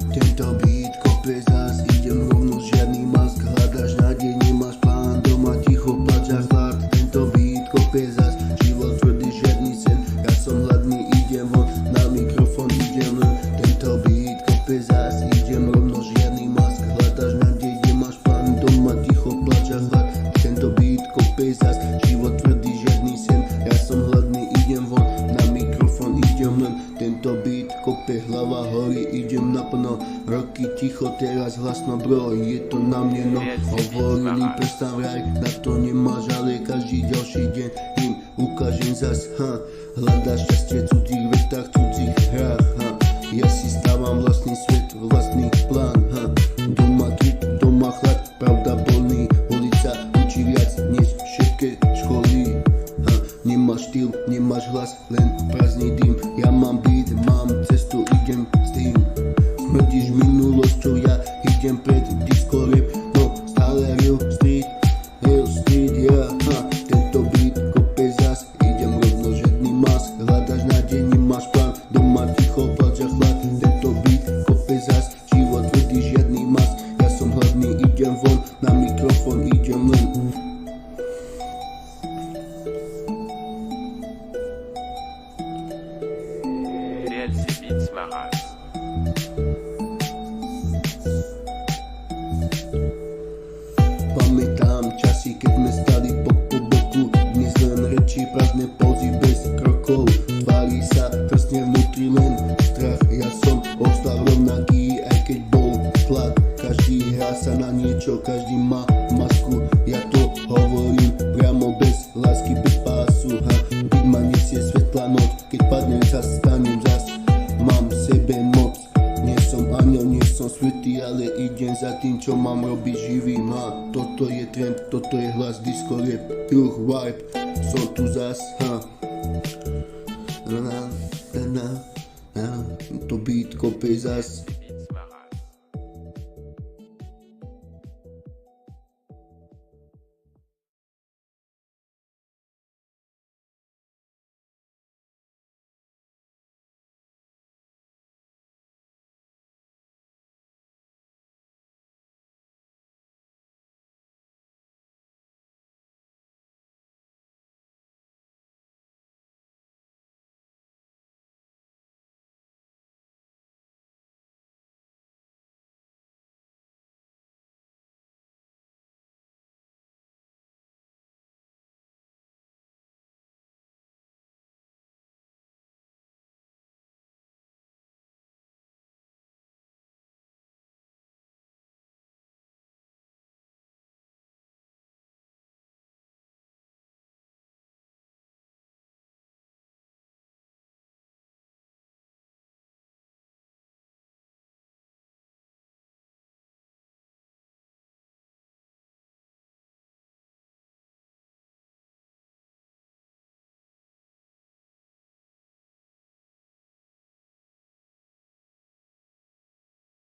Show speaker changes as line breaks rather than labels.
Tento beat kope zas, idem rovno, žiadny mask. Hľadaš nádej, nemáš plán, doma ticho plač a hlad. Tento beat kope zas, život tvrdý, žiadny sen. Ja som hladný, idem von, na mikrofón idem len. Tento beat kope zas, idem rovno, žiadny mask. Hľadaš nádej, nemáš plán, doma ticho plač a hlad. Tento beat kope zas, život tvrdý, žiadny sen. Ja som hladný, idem von, na mikrofón idem len. Tento beat kope, hlava horí, idem naplno. Roky ticho, teraz hlasno bro, je to na mne no. Hovorili prestan vraj, na to nemáš, ale každý ďalší deň im ukážem zas, Hľadaš šťastie v cudzích vetách, cudzích hrách, Ja si stávam vlastný svet, vlastný plán, Doma trik, doma chlad, pravda bolí. Ulica učí viac než všetky školy, Nemáš štýl, nemáš hlas, len prázdny dým. Ja mám beat, mám cestu, idem s tým. Smrdíš minulosťou, ja idem pred disco rap. No, stále real street, yeah, Tento beat kope zas, idem rovno, žiadny mask. Hľadaš nádej, nemáš plán, doma ticho plač a chlad. Tento beat kope zas, život tvrdý, žiadny mask. Ja som hladný, idem von, na mikrofón idem len.
DLC Beats ma race.
Pamätám časy, keď sme stali bok po boku. Dnes len reči, prázdne pózy bez krokov. Tvári sa krstne vnútri len strach. Ja som ostal rovnaký, aj keď bol tlak. Každý hrá sa na niečo, každý má masku. Ja to hovorím priamo bez lásky, bez pásu, Keď ma nesie svetla noc, keď padnem zas, stanem zas. Mám v sebe moc, nie som aniel, nie som svätý, ale idem za tým, čo mám robiť živým, Toto je trend, toto je hlas, disco rap, pure vibe, som tu zas, To beat kope zas.